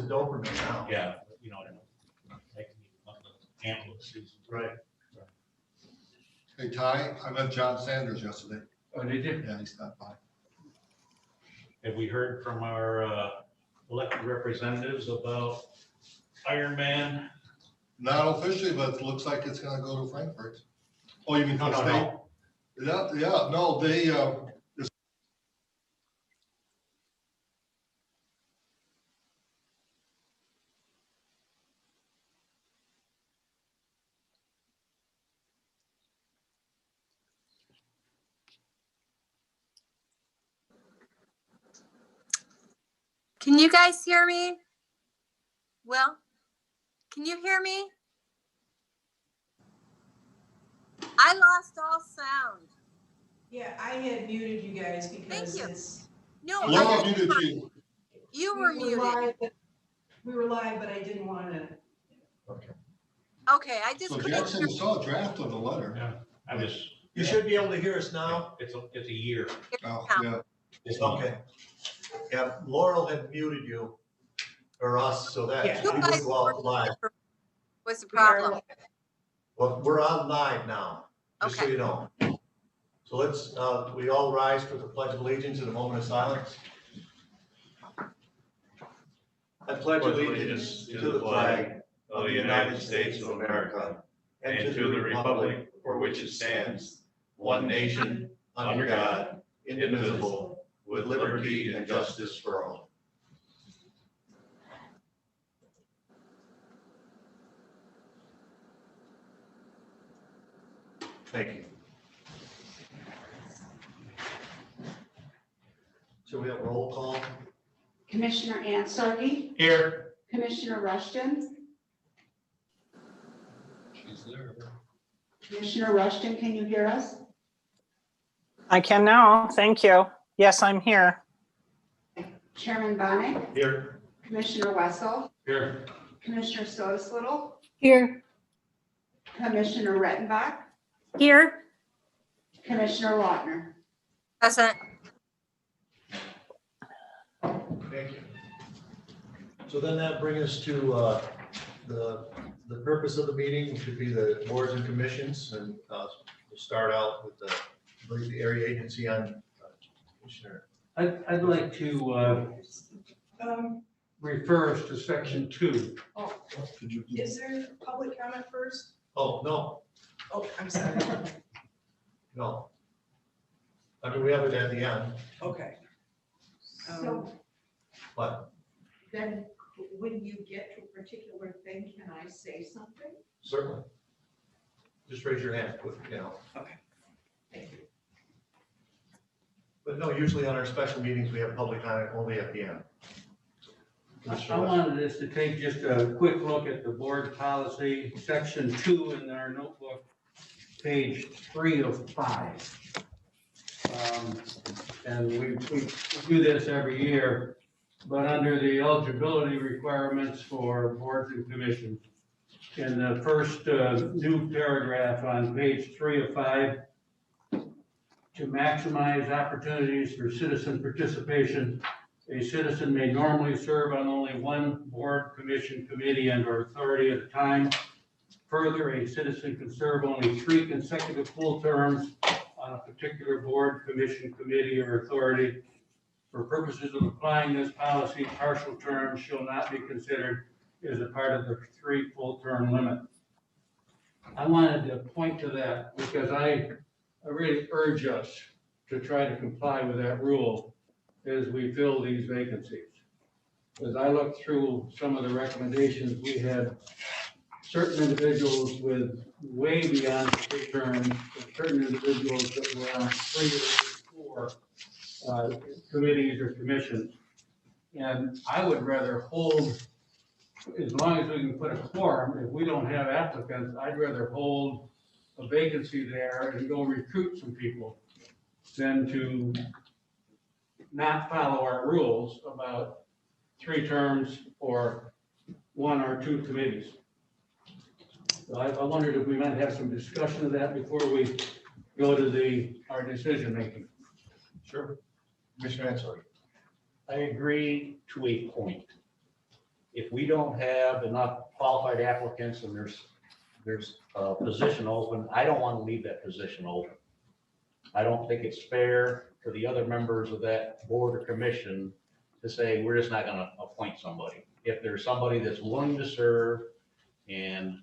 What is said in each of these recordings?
the Doberman now. Yeah, you know, they can be up the antler season. Right. Hey, Ty, I met John Sanders yesterday. Oh, did you? Yeah, he stopped by. Have we heard from our elected representatives about Ironman? Not officially, but it looks like it's gonna go to Frankfurt. Oh, you mean for the state? Yeah, no, they, Can you guys hear me? Well, can you hear me? I lost all sound. Yeah, I had muted you guys because you. it's. No, Laura muted you. you were muted. We were live, but I didn't want to. Okay, I just So couldn't Jackson, hear you saw a draft of the letter. Yeah, I just. You should be able to hear us now. It's a year. Oh, yeah. Okay. Yeah, Laurel had muted you or us so that Yeah. we would go out live. What's the problem? Well, we're on live now, just so Okay. you know. So let's, we all rise for the Pledge of Allegiance in a moment of silence. I pledge allegiance to the flag of the United States of America and to the republic for which it stands, one nation, under God, indivisible, with liberty and justice for all. Thank you. So we have roll call. Commissioner Ansari, Here. Commissioner Rushton. She's there. Commissioner Rushton, can you hear us? I can now, thank you. Yes, I'm here. Chairman Bonnet, Here. Commissioner Wessel, Here. Commissioner Stoddard, Here. Commissioner Rettenbach, Here. Commissioner Lautner. Present. Thank you. So then that brings us to the purpose of the meeting, which would be the boards and commissions, and we'll start out with the area agency on Commissioner. I'd like to refer us to section 2. Is there public comment first? Oh, no, Oh, I'm sorry. no. I mean, we have it at the end, Okay. So but Then when you get to a particular thing, can I say something? certainly. Just raise your hand, you know. Okay. Thank you. But no, usually on our special meetings, we have public comment only at the end. I wanted us to take just a quick look at the board policy, section 2 in our notebook, page 3 of 5. And we do this every year, but under the eligibility requirements for boards and commissions, in the first new paragraph on page 3 of 5, to maximize opportunities for citizen participation, a citizen may normally serve on only one board, commission, committee, and/or authority at a time. Further, a citizen can serve only 3 consecutive full terms on a particular board, commission, committee, or authority. For purposes of applying this policy, partial terms shall not be considered as a part of the 3 full-term limit. I wanted to point to that because I really urge us to try to comply with that rule as we fill these vacancies. As I looked through some of the recommendations, we had certain individuals with way beyond 3 terms, and certain individuals that were on 3 or 4 committees or commissions. And I would rather hold, as long as we can put a quorum, if we don't have applicants, I'd rather hold a vacancy there and go recruit some people than to not follow our rules about 3 terms or 1 or 2 committees. So I wondered if we might have some discussion of that before we go to our decision making. Sure. Commissioner Ansari. I agree to a point. if we don't have enough qualified applicants and there's a position open, I don't want to leave that position open. I don't think it's fair for the other members of that board or commission to say, we're just not going to appoint somebody. If there's somebody that's willing to serve and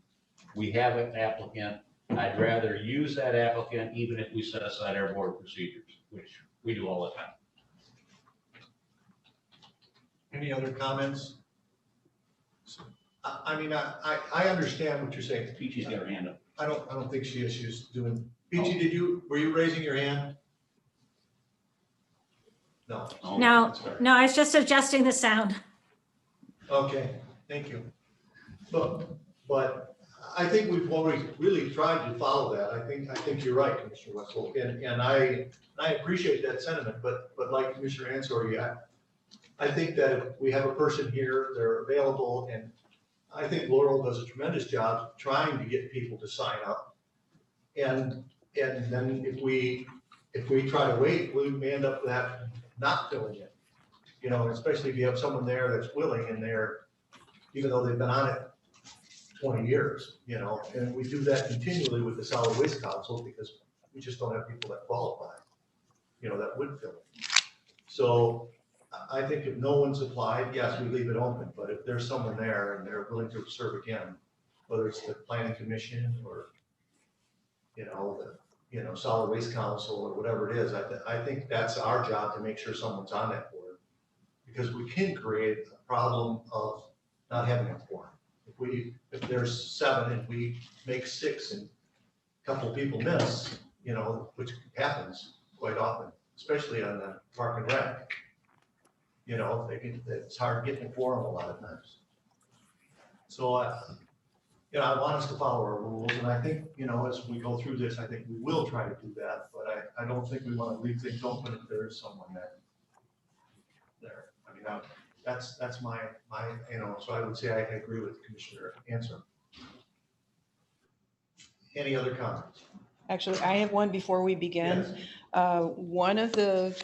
we have an applicant, I'd rather use that applicant even if we set aside our board procedures, which we do all the time. Any other comments? I mean, I understand what you're saying. Peachy's got her hand up. I don't think she is. She was doing, Peachy, were you raising your hand? No. No, That's all right. no, I was just adjusting the sound. Okay, thank you. But I think we've always really tried to follow that. I think you're right, Commissioner Westphal, and I appreciate that sentiment, but like Commissioner Ansori, I think that if we have a person here, they're available, and I think Laurel does a tremendous job trying to get people to sign up. And then if we try to wait, we may end up that not filling it. You know, especially if you have someone there that's willing and even though they've been on it 20 years, you know, and we do that continually with the Solid Waste Council because we just don't have people that qualify, you know, that would fill it. So I think if no one's applied, yes, we leave it open, but if there's someone there and they're willing to serve again, whether it's the planning commission or, Solid Waste Council or whatever it is, I think that's our job to make sure someone's on that board. Because we can create a problem of not having a quorum. If there's 7 and we make 6 and a couple people miss, which happens quite often, especially on the Park and Rec. It's hard getting a quorum a lot of times. So, I want us to follow our rules, and I think, as we go through this, I think we will try to do that, but I don't think we want to leave things open if there is someone there. I mean, that's my, so I would say I agree with Commissioner Answer. Any other comments? Actually, I have one before we begin. One of the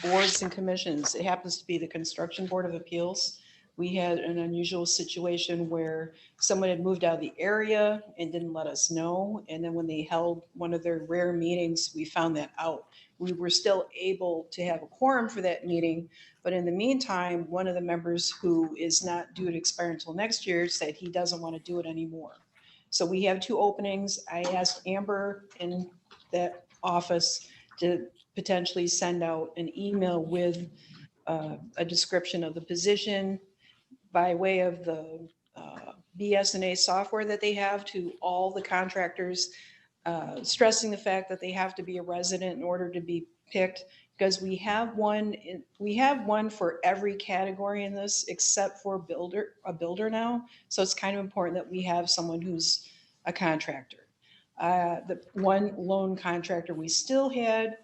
boards and commissions, it happens to be the Construction Board of Appeals. We had an unusual situation where someone had moved out of the area and didn't let us know. And then when they held one of their rare meetings, we found that out. We were still able to have a quorum for that meeting. But in the meantime, one of the members who is not due to expire until next year said he doesn't want to do it anymore. So we have 2 openings. I asked Amber in that office to potentially send out an email with a description of the position by way of the BSNA software that they have to all the contractors, stressing the fact that they have to be a resident in order to be picked, because we have one for every category in this except for a builder now. So it's kind of important that we have someone who's a contractor. The one lone contractor we still had,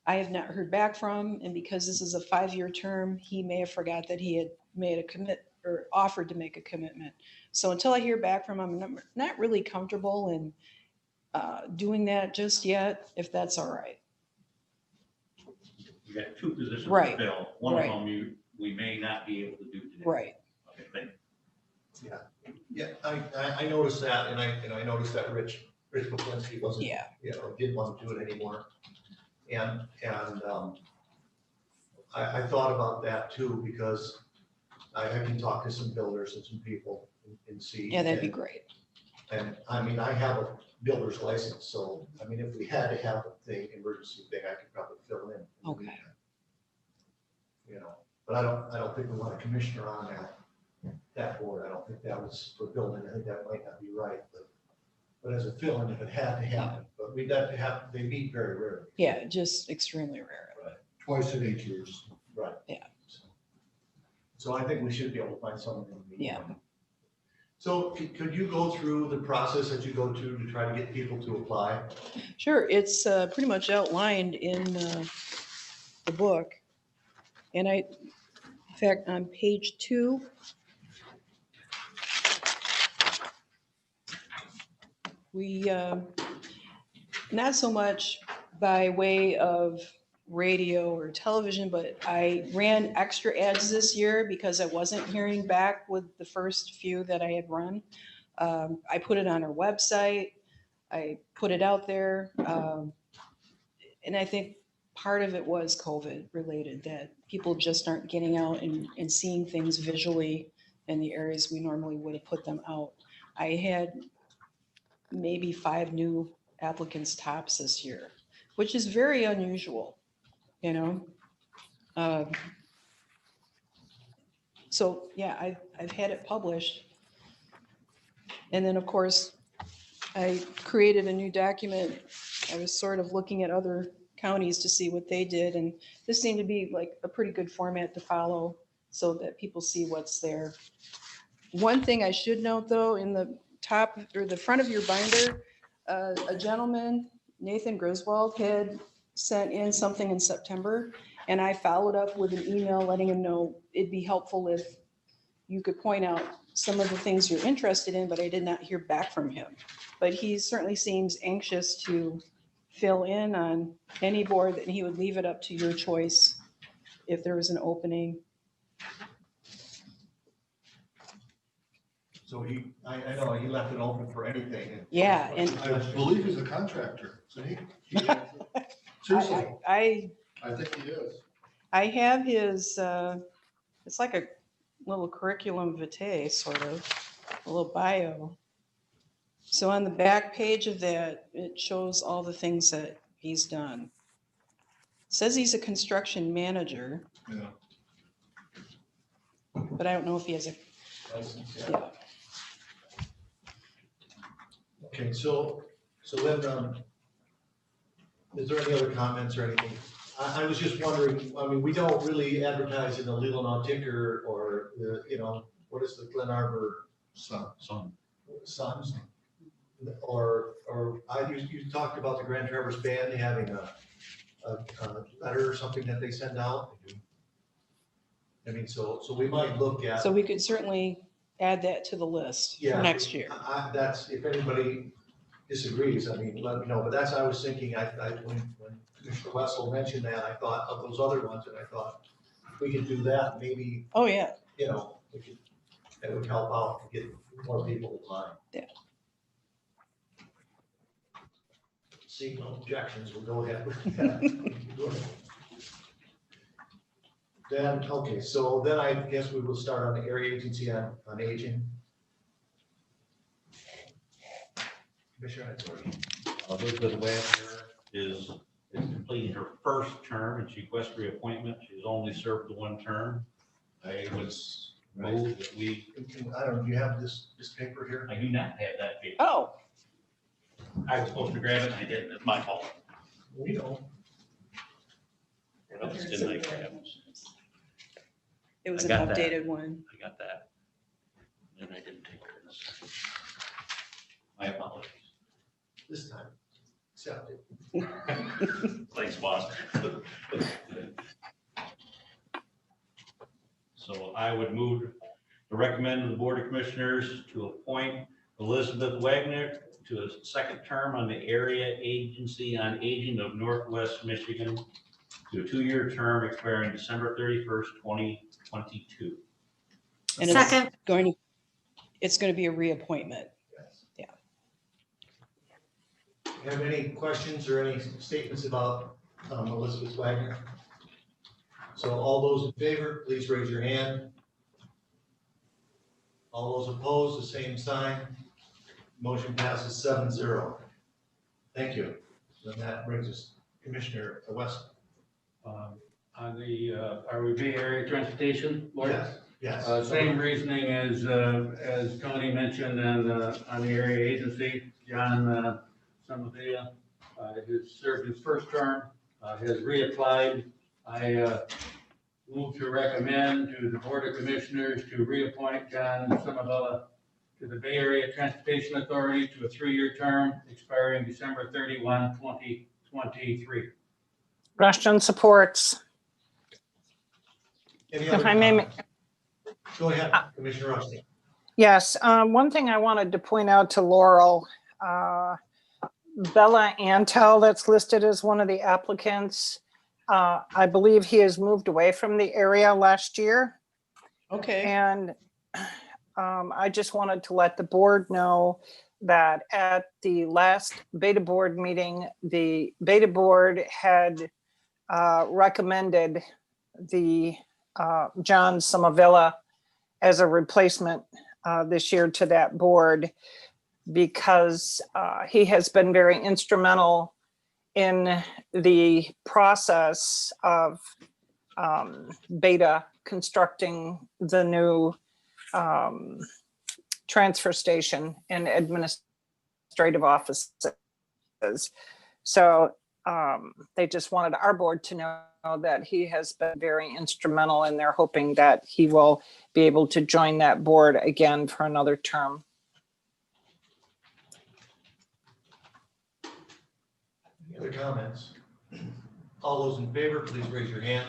I have not heard back from, and because this is a 5-year term, he may have forgot that he had made a commit or offered to make a commitment. So until I hear back from him, I'm not really comfortable in doing that just yet, if that's all right. You got 2 positions to Right. fill. One Right. of them we may not be able to do today. Right. Okay, thank you. Yeah, I noticed that, and I noticed that Rich Poplinski wasn't, didn't want to do it anymore. And I thought about that too, because I can talk to some builders and some people and see. Yeah, that'd be great. And I mean, I have a builder's license, so I mean, if we had to have a emergency thing, I could probably fill in. Okay. But I don't think we want a commissioner on that board. I don't think that was for building. I think that might not be right, but as a fill-in, if it had to happen, but we'd have to have, they meet very rarely. Yeah, just extremely rare. Right. Twice in 8 years. Right. Yeah. So I think we should be able to find someone in the meantime. Yeah. So could you go through the process that you go to try to get people to apply? Sure, it's pretty much outlined in the book. And in fact, on page 2, we, not so much by way of radio or television, but I ran extra ads this year because I wasn't hearing back with the first few that I had run. I put it on our website. I put it out there. And I think part of it was COVID related, that people just aren't getting out and seeing things visually in the areas we normally would have put them out. I had maybe 5 new applicants tops this year, which is very unusual, you know? So yeah, I've had it published. And then of course, I created a new document. I was sort of looking at other counties to see what they did, and this seemed to be like a pretty good format to follow so that people see what's there. One thing I should note though, in the top or the front of your binder, a gentleman, Nathan Griswold, had sent in something in September, and I followed up with an email letting him know it'd be helpful if you could point out some of the things you're interested in, but I did not hear back from him. But he certainly seems anxious to fill in on any board, and he would leave it up to your choice if there was an opening. So I know he left it open for anything. Yeah, and I believe he's a contractor, so seriously, I think he is. I have his, it's like a little curriculum vitae, sort of, a little bio. So on the back page of that, it shows all the things that he's done. It says he's a construction manager, Yeah. but I don't know if he has a, yeah. Okay, so then, is there any other comments or anything? I was just wondering, I mean, we don't really advertise in the Leelanau Ticker or the, what is the Glen Arbor Suns? Or you talked about the Grand Traverse Band having a letter or something that they send out. I mean, so we might look at. So we could certainly add that to the list for next year. That's, if anybody disagrees, I mean, let me know, but that's, I was thinking, when Commissioner Wessel mentioned that, I thought of those other ones, and I thought we could do that, maybe, Oh, yeah. that would help out to get more people to apply. Yeah. See, no objections, we'll go ahead with that. Then, okay, so then I guess we will start on the area agency on aging. Commissioner, Elizabeth Wagner is completing her first term, and she requests reappointment. She's only served the 1 term. I would move that we. I don't know, do you have this paper here? I do not have that paper. Oh. I was supposed to grab it and I didn't. It's my fault. We don't. What else didn't I grab? It was I an got that. updated one. I got that. And I didn't take it. My apologies. This time, accept it. Thanks, boss. So I would move to recommend to the Board of Commissioners to appoint Elizabeth Wagner to a 2nd term on the Area Agency on Aging of Northwest Michigan to a 2-year term expiring December 31st, 2022. And Second. It's going to be a reappointment. Yeah. Have any questions or any statements about Elizabeth Wagner? So all those in favor, please raise your hand. All those opposed, the same sign. Motion passes 7-0. Thank you. Then that brings us Commissioner West. On the, are we Bay Area Transportation Board? Yes. Same reasoning as Tony mentioned on the area agency. John Somavia has served his first term, has reapplied. I move to recommend to the Board of Commissioners to reappoint John Somavia to the Bay Area Transportation Authority to a 3-year term expiring December 31, 2023. Rushton supports. Any If other I may, comments? Go ahead, Commissioner Rusty. yes, one thing I wanted to point out to Laurel, Bella Antel, that's listed as one of the applicants. I believe he has moved away from the area last year. Okay, And I just wanted to let the board know that at the last Beta Board meeting, the Beta Board had recommended the John Somavilla as a replacement this year to that board because he has been very instrumental in the process of Beta constructing the new transfer station and administrative offices. So they just wanted our board to know that he has been very instrumental, and they're hoping that he will be able to join that board again for another term. Any other comments? All those in favor, please raise your hand.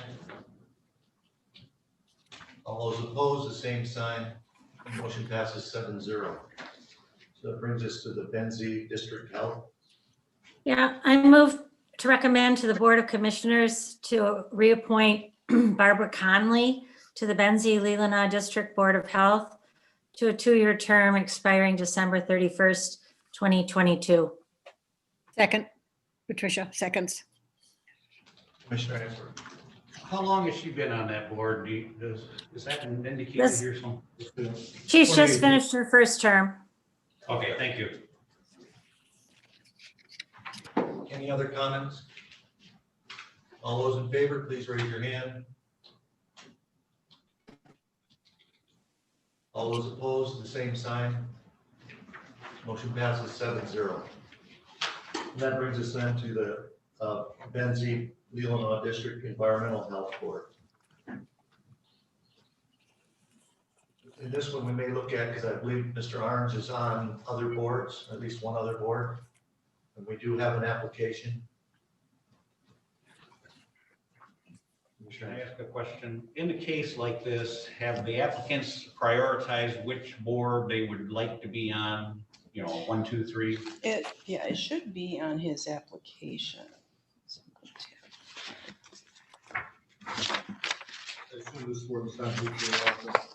All those opposed, the same sign. Motion passes 7-0. So that brings us to the Benzie District Health. Yeah, I move to recommend to the Board of Commissioners to reappoint Barbara Conley to the Benzie Leelanau District Board of Health to a 2-year term expiring December 31st, 2022. Second, Patricia, seconds. Commissioner Answer. How long has she been on that board? Does that indicate This- here some? She's just finished her first term. Okay, thank you. Any other comments? All those in favor, please raise your hand. All those opposed, the same sign. Motion passes 7-0. And that brings us then to the Benzie Leelanau District Environmental Health Board. And this one we may look at, because I believe Mr. Arns is on other boards, at least one other board. And we do have an application. Can I ask a question? In a case like this, have the applicants prioritized which board they would like to be on? You know, 1, 2, 3? yeah, it should be on his application. This board is not due to the office,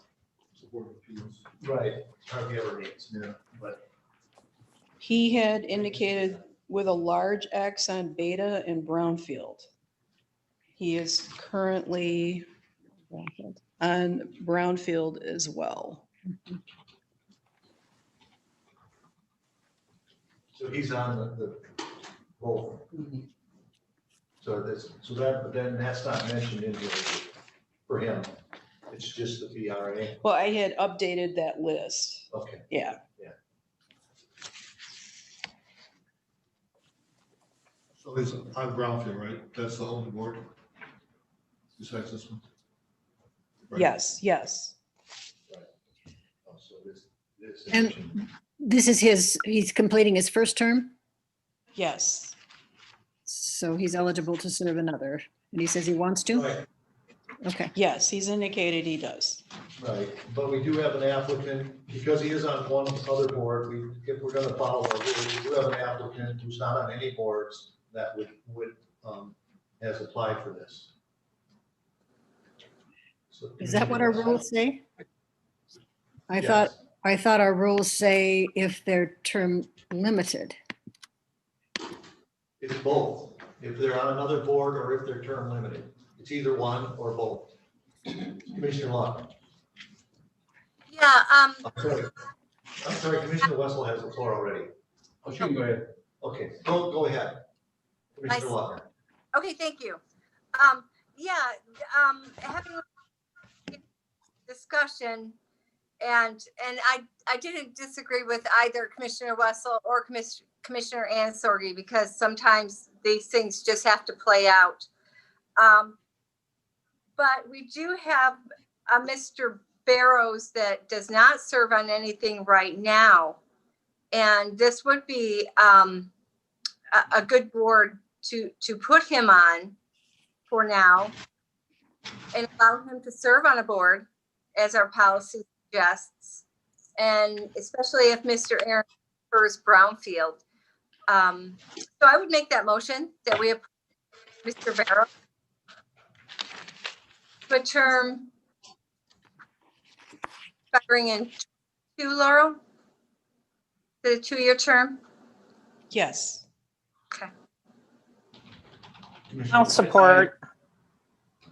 the Board of Appeals. Right. Hardly ever meets, yeah, but He had indicated with a large X on Beta and Brownfield. He is currently on Brownfield as well. so he's on the both. So then that's not mentioned in here for him. It's just the PRA. Well, I had updated that list. Okay. Yeah. So he's on Brownfield, right? That's the only board besides this one? Right. Yes, yes. So this And this is he's completing his first term, Yes. so he's eligible to serve another. And he says he wants to? Right, Okay. Yes, he's indicated he does. right. But we do have an applicant, because he is on one other board, if we're gonna follow our rules, we do have an applicant who's not on any boards that would has applied for this. So Is that what our rules say? Yes. I thought our rules say if they're term limited. It's both. If they're on another board or if they're term limited. It's either one or both. Commissioner Locke. Yeah, I'm sorry, Commissioner Wessel has the floor already. Oh, she can go ahead. Okay, go ahead. Commissioner Locke. okay, thank you. Having a discussion, and I didn't disagree with either Commissioner Wessel or Commissioner Ansorgi, because sometimes these things just have to play out. But we do have a Mr. Barrows that does not serve on anything right now. And this would be a good board to put him on for now and allow him to serve on a board as our policy suggests. And especially if Mr. Aaron prefers Brownfield. So I would make that motion that we appoint Mr. Barrows to a term expiring in 2, Laurel? The 2-year term? Yes. Okay. I'll support.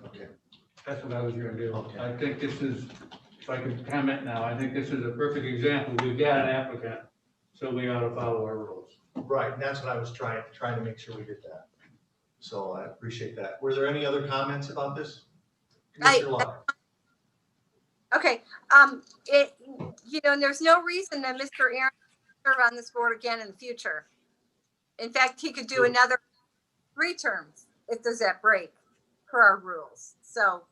Okay. That's what I was gonna do. Okay. I think this is, if I can comment now, I think this is a perfect example. We've got an applicant, so we ought to follow our rules. Right, and that's what I was trying to make sure we did that. So I appreciate that. Were there any other comments about this? Commissioner Locke? Okay, and there's no reason that Mr. Aaron serve on this board again in the future. In fact, he could do another 3 terms if there's that break per our rules. So,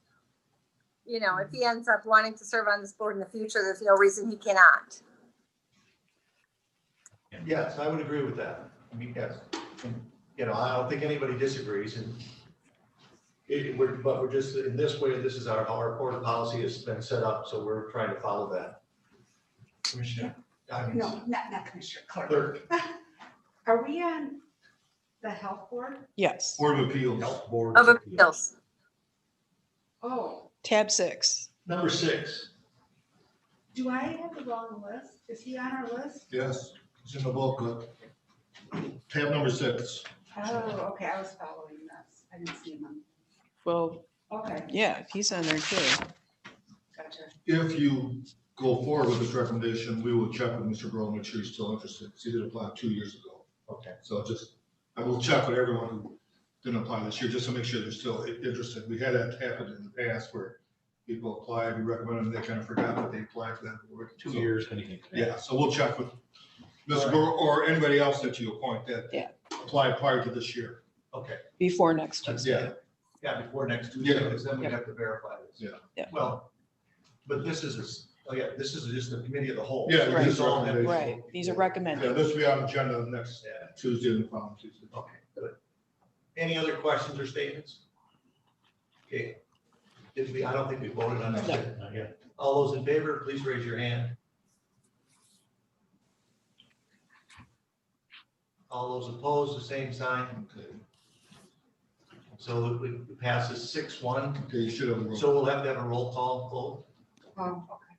if he ends up wanting to serve on this board in the future, there's no reason he cannot. Yes, I would agree with that. I mean, yes. I don't think anybody disagrees, and but we're just, in this way, this is how our board policy has been set up, so we're trying to follow that. Commissioner? No, not Commissioner Clerk. Clerk. Are we on the health board? Yes. Board of Appeals. Board Of Appeals. Oh, Tab 6. Number 6. do I have the wrong list? Is he on our list? Yes, it's in the book. Tab number 6. Oh, okay, I was following this. I didn't see him. Well, Okay, yeah, he's on there too. gotcha. If you go forward with this recommendation, we will check with Mr. Burrow, make sure he's still interested. He did apply 2 years ago. Okay. So I will check with everyone who didn't apply this year, just to make sure they're still interested. We had that happen in the past where people applied, we recommended them, they kind of forgot that they applied for that board. 2 years, anything. Yeah, so we'll check with Mr. Burrow or anybody else that you appoint that Yeah. applied prior to this year. Okay. Before next Tuesday. Yeah, Yeah, before next Tuesday, Yeah. because then we have to verify this. Yeah. Yeah. Well, but this is just the committee of the whole. Yeah, So Right. these all have- Right, these are yeah, recommended. this will be on the agenda next Yeah. Tuesday and the following Tuesday. Okay, good. Any other questions or statements? Okay. I don't think we voted on this. No. Not yet. All those in favor, please raise your hand. All those opposed, the same sign. Okay, So it passes 6-1. okay, you should have a roll. So we'll have to have a roll call vote. Oh, okay.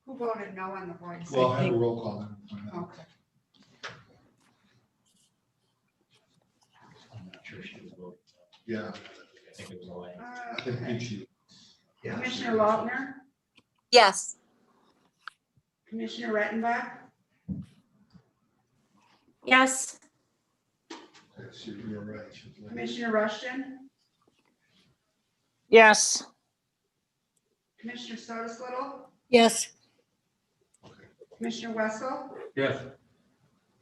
Who voted no on the voice? Well, have a roll call then. Okay. I'm not sure she was voting. Yeah, I think it was a lie. I think Okay. each you. Yeah. Commissioner Lautner, Yes. Commissioner Rettenbach, Yes. Yes, you're right. Commissioner Rushton, Yes. Commissioner Sotos Little, Yes. Commissioner Wessel, Yes.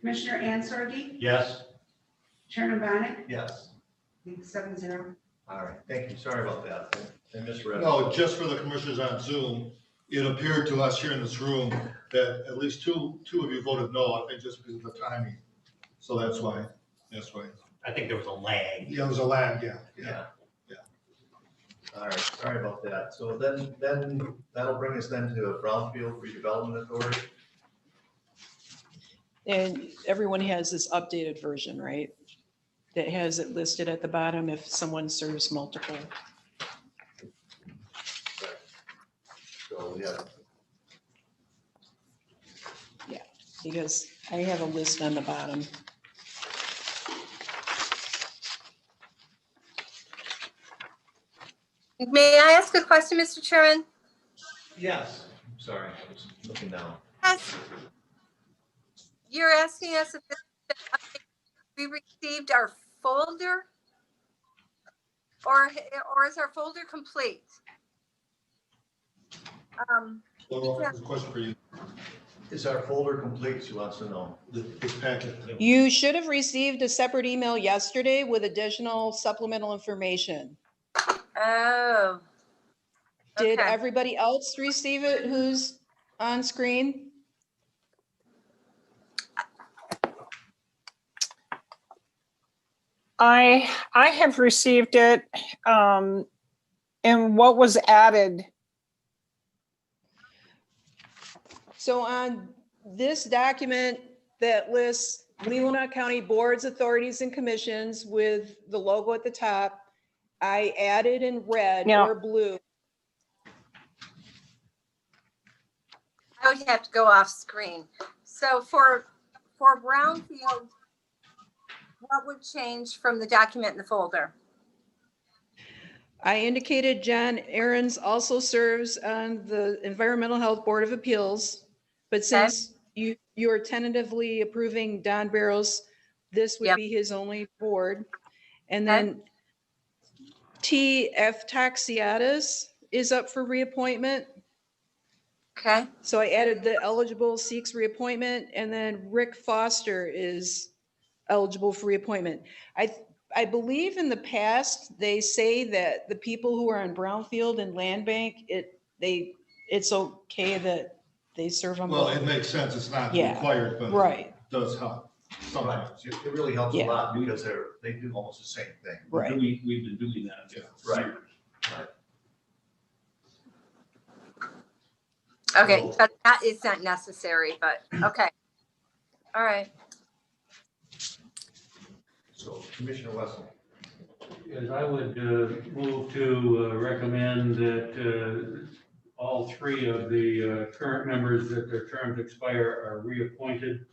Commissioner Answergy, Yes. Chairman Bennett, Yes. 7-0. All right, thank you. Sorry about that. I misread. No, just for the commissioners on Zoom, it appeared to us here in this room that at least two of you voted no, I think just because of the timing. So that's why. I think there was a lag. Yeah, it was a lag, yeah. Yeah. All right, sorry about that. So then that'll bring us then to Brownfield Redevelopment Authority. And everyone has this updated version, right? That has it listed at the bottom if someone serves multiple. So, yeah. Because I have a list on the bottom. May I ask a question, Mr. Chairman? Yes, I'm sorry, I was looking down. Yes. You're asking us if we received our folder? Or is our folder complete? Well, there's a question for you, Is our folder complete? She wants to know. this packet. You should have received a separate email yesterday with additional supplemental information. Oh. Did Okay. everybody else receive it who's on screen? I have received it. And what was added? So on this document that lists Leelanau County boards, authorities, and commissions with the logo at the top, I added in red Yeah. or blue now you have to go off screen. So for Brownfield, what would change from the document in the folder? I indicated John Aaron's also serves on the Environmental Health Board of Appeals, but since you are tentatively approving Don Barrows, this would Yep. be his only board. And Okay. then T.F. Taxiatis is up for reappointment. Okay, So I added the eligible seeks reappointment, and then Rick Foster is eligible for reappointment. I believe in the past, they say that the people who are on Brownfield and Land Bank, it's okay that they serve on Well, both. it makes sense. It's not Yeah, required, but right. it does help sometimes. It really helps a Yeah. lot because they do almost the same thing. Right. We've been doing that. Yeah. Right. okay, but that is not necessary, but, okay. All right, So Commissioner Wessel. Yes, I would move to recommend that all three of the current members that their terms expire are reappointed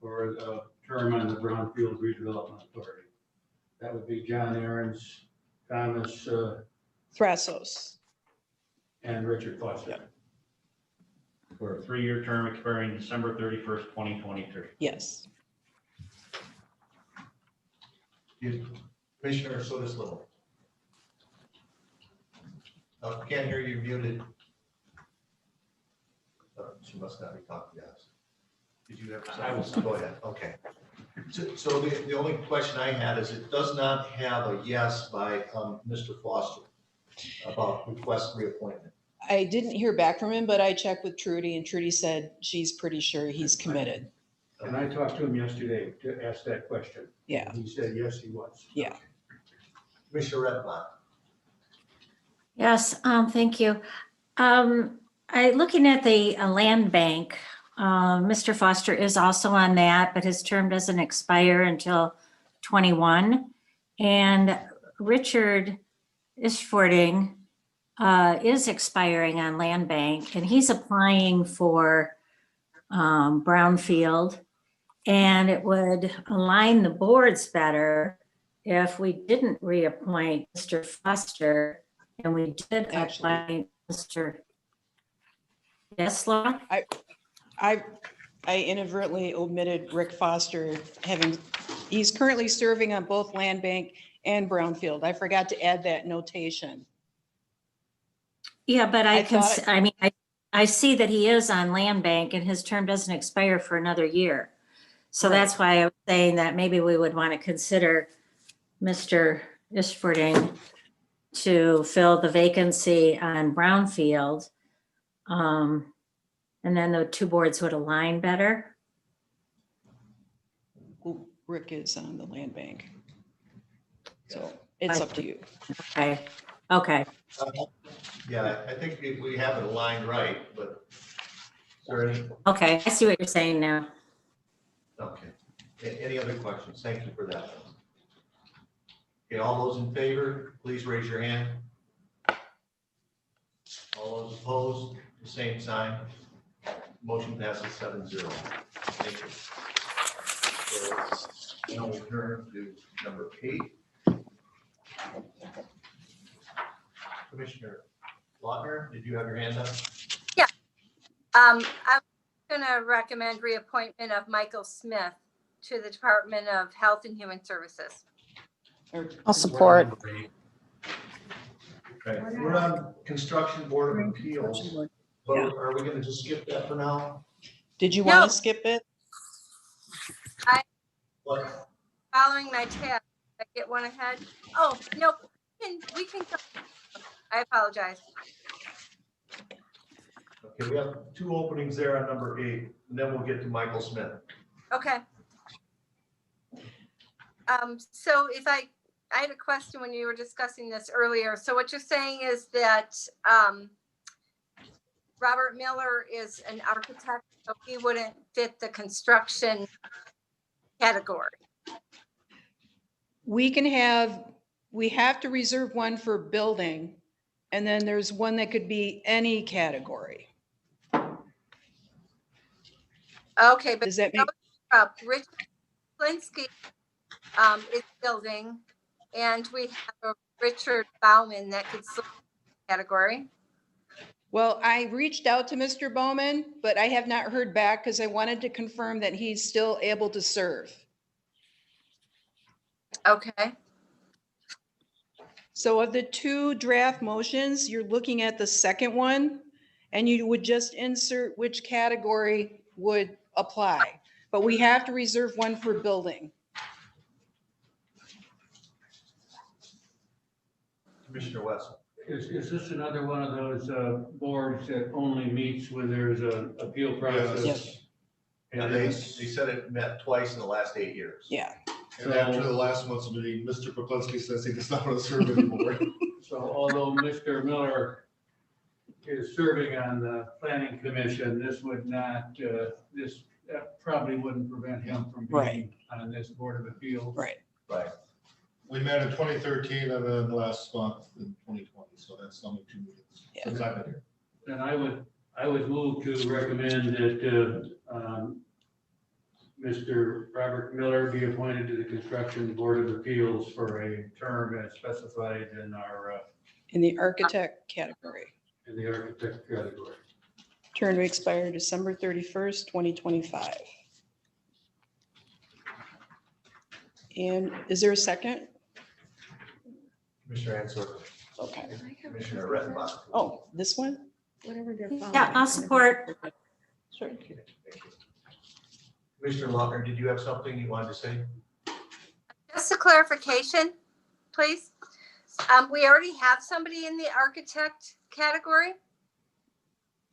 for a term on the Brownfield Redevelopment Authority. That would be John Aarons, Thomas, Thrasos. and Richard Foster. For a 3-year term expiring December 31st, 2023. Yes. Commissioner Sotis Little. Can't hear you, muted. She must not be talking to us. Did you have something? Go ahead, okay. So the only question I had is it does not have a yes by Mr. Foster about request reappointment. I didn't hear back from him, but I checked with Trudy, and Trudy said she's pretty sure he's committed. And I talked to him yesterday to ask that question. Yeah. He said, yes, he was. Yeah. Commissioner Redmond. Yes, thank you. Looking at the land bank, Mr. Foster is also on that, but his term doesn't expire until 21. And Richard Ishfording is expiring on land bank, and he's applying for Brownfield. And it would align the boards better if we didn't reappoint Mr. Foster and we did apply Mr. Yes, Laura? I inadvertently omitted Rick Foster he's currently serving on both Land Bank and Brownfield. I forgot to add that notation. Yeah, but I I see that he is on land bank and his term doesn't expire for another year. So Right. that's why I was saying that maybe we would want to consider Mr. Ishfording to fill the vacancy on Brownfield. And then the two boards would align better. Well, Rick is on the Land Bank. So it's up to you. Okay, okay. Yeah, I think we have it aligned right, but is there any, Okay, I see what you're saying now. okay. Any other questions? Thank you for that. Okay, all those in favor, please raise your hand. All those opposed, the same sign. Motion passes 7-0. Thank you. So now we turn to number 8. Commissioner Lautner, did you have your hand up? I'm gonna recommend reappointment of Michael Smith to the Department of Health and Human Services. I'll support. Okay, we're on Construction Board of Appeals, but Yeah. are we gonna just skip that for now? Did you No. want to skip it? What? Following my tab, I get one ahead. Oh, no, we can, I apologize. Okay, we have 2 openings there on number 8, and then we'll get to Michael Smith. Okay. So if I had a question when you were discussing this earlier. So what you're saying is that Robert Miller is an architect, so he wouldn't fit the construction category. We have to reserve one for building, and then there's one that could be any category. Okay, but Does that make, Richard Flinsky is building, and we have a Richard Bauman that could serve the category. well, I reached out to Mr. Bowman, but I have not heard back because I wanted to confirm that he's still able to serve. Okay, So of the two draft motions, you're looking at the second one, and you would just insert which category would apply. But we have to reserve one for building. Commissioner Wessel. Is this another one of those boards that only meets when there's an appeal process? Yes. And They it's- said it met twice in the last 8 years. Yeah. And after the last month's meeting, Mr. Poplinski says he does not want to serve anymore. So although Mr. Miller is serving on the planning commission, this would not, this probably wouldn't prevent him from being on this board of appeals. Right. Right. We met in 2013 and then last month in 2020, so that's only 2 meetings since I've been here. And I would move to recommend that Mr. Robert Miller be appointed to the Construction Board of Appeals for a term as specified in our, In the architect category. in the architect category. Term to expire December 31st, 2025. And is there a second? Commissioner Ansel, Okay. Commissioner Rettenbach. Oh, this one? Whatever they're following. Yeah, I'll support. Sure. Thank you. Commissioner Lochner, did you have something you wanted to say? just a clarification, please. We already have somebody in the architect category.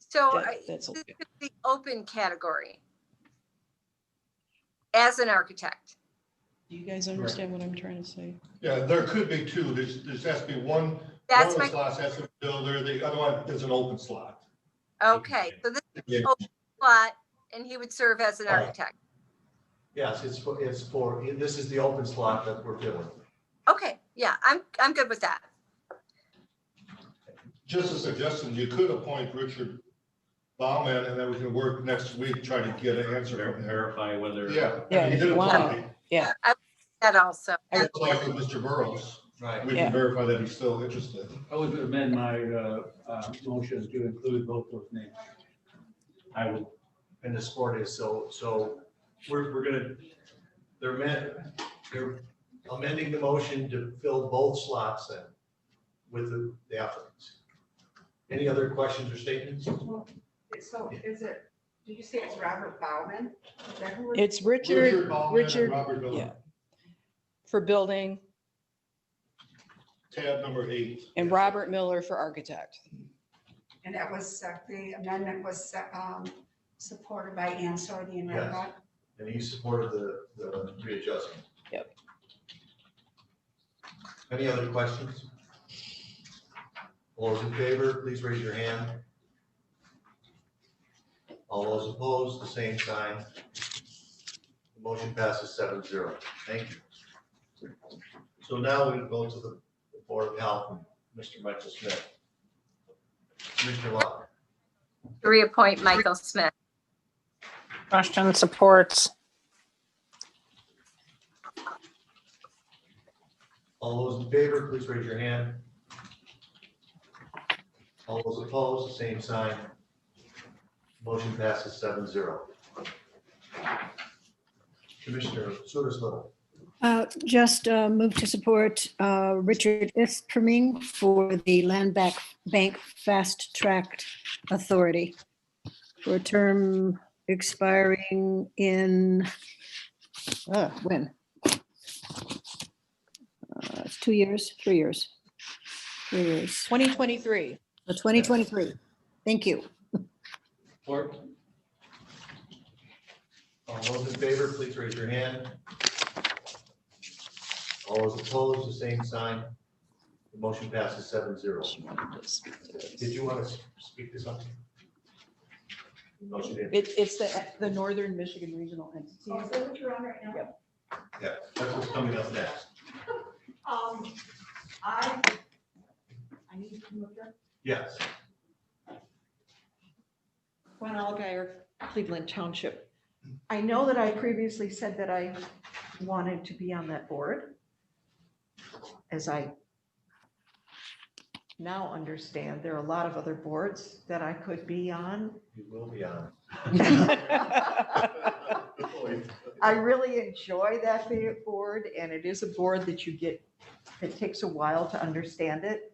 So That's this okay. is the open category as an architect. Do you guys understand what I'm trying to say? Yeah, there could be two. There's has to be one That's of the my, slots has to be builder, the other one is an open slot. okay, so this is Yeah. an open slot and he would serve as an architect. Yes, this is the open slot that we're filling. Okay, yeah, I'm good with that. Just a suggestion, you could appoint Richard Bauman and then we can work next week, try to get an answer from him. Verify whether. Yeah. Yeah, He did wow. apply. That also. He applied with Mr. Burrows. Right. We Yeah. can verify that he's still interested. I would amend my motion to include both those names. I will, and the sport is, so we're gonna, they're amending the motion to fill both slots then with the applicants. Any other questions or statements? So is it, did you say it's Robert Bauman? Is that who It's Richard, Bauman and Richard, Robert Miller. yeah. For building Tab number 8. and Robert Miller for architect. And that was, the amendment was supported by Ann Sordy and Yes. Redbach. And he supported the readjustment. Yep. Any other questions? All those in favor, please raise your hand. All those opposed, the same sign. The motion passes 7-0. Thank you. So now we go to the Board of Health, Mr. Michael Smith. Commissioner Locke. To reappoint Michael Smith. Question supports. All those in favor, please raise your hand. All those opposed, the same sign. Motion passes 7-0. Commissioner Sutis Little. Just move to support Richard Ispreming for the Land Bank Fast Track Authority for a term expiring in, when? It's 2 years, 3 years. 3 years. 2023. 2023. Thank you. Support. All those in favor, please raise your hand. All those opposed, the same sign. The motion passes 7-0. Did you want to speak to something? No, she didn't. It's the Northern Michigan Regional Oh, Entity. is that what you're on right now? Yep. Yeah, that's what's coming up next. I need to come up here. Yes. Gwen Allgaier, Cleveland Township. I know that I previously said that I wanted to be on that board. As I now understand, there are a lot of other boards that I could be on. You will be on. I really enjoy that board, and it is a board that it takes a while to understand it.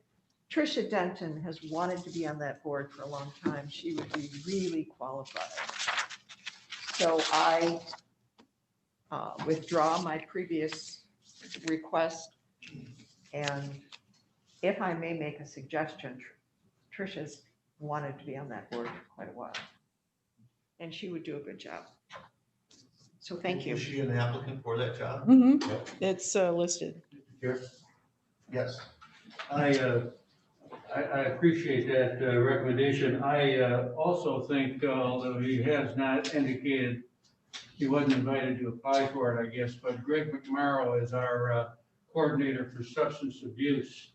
Tricia Denton has wanted to be on that board for a long time. She would be really qualified. So I withdraw my previous request. And if I may make a suggestion, Tricia's wanted to be on that board for quite a while. And she would do a good job. So thank you. Is she an applicant for that job? It's listed. Here? Yes. I appreciate that recommendation. I also think, although he has not indicated he wasn't invited to apply for it, I guess, but Greg McMorrow is our coordinator for substance abuse.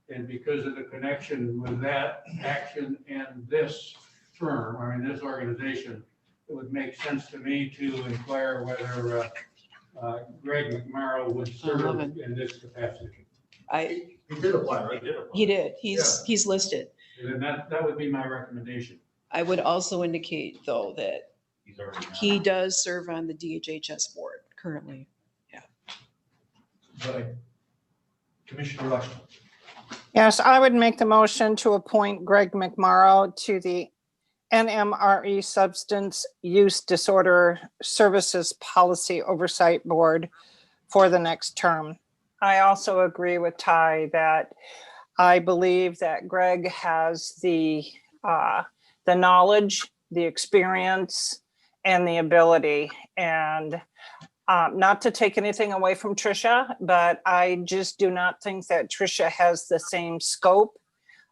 And because of the connection with that action and this firm, or in this organization, it would make sense to me to inquire whether Greg McMorrow would serve in this capacity. He did apply, right? He did. He's listed. And that would be my recommendation. I would also indicate, though, that he does serve on the DHHS board currently. Right. Commissioner Rushton. Yes, I would make the motion to appoint Greg McMorrow to the NMRE Substance Use Disorder Services Policy Oversight Board for the next term. I also agree with Ty that I believe that Greg has the knowledge, the experience, and the ability. And not to take anything away from Tricia, but I just do not think that Tricia has the same scope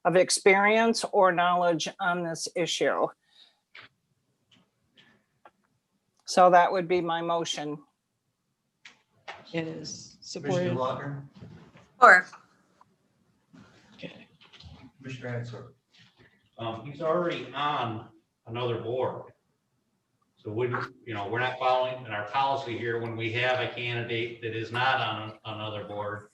of experience or knowledge on this issue. So that would be my motion. It is Commissioner supported. Lochner. Or Okay. Commissioner Ansel. He's already on another board. So we're not following in our policy here when we have a candidate that is not on another board.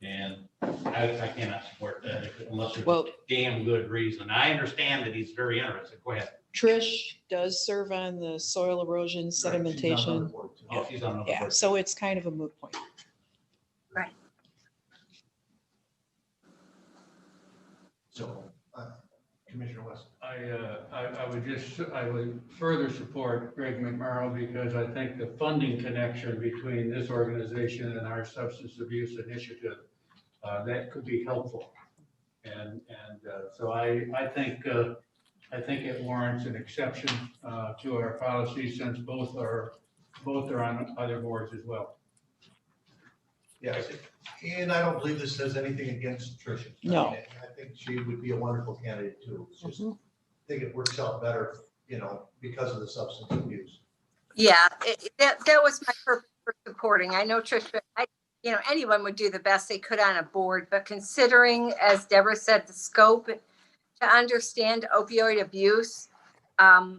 And I cannot support that unless there's a damn good reason. I understand that he's very interested. Go ahead. Trish does serve on the soil erosion sedimentation. Oh, she's on another Yeah, board. so it's kind of a moot point. right. So, Commissioner West. I would further support Greg McMorrow because I think the funding connection between this organization and our substance abuse initiative, that could be helpful. And so I think it warrants an exception to our policy since both are on other boards as well. Yes, and I don't believe this says anything against Tricia. No. I think she would be a wonderful candidate too. It's just, I think it works out better, because of the substance abuse. Yeah, that was my purpose for supporting. I know Tricia, anyone would do the best they could on a board, but considering, as Deborah said, the scope to understand opioid abuse, I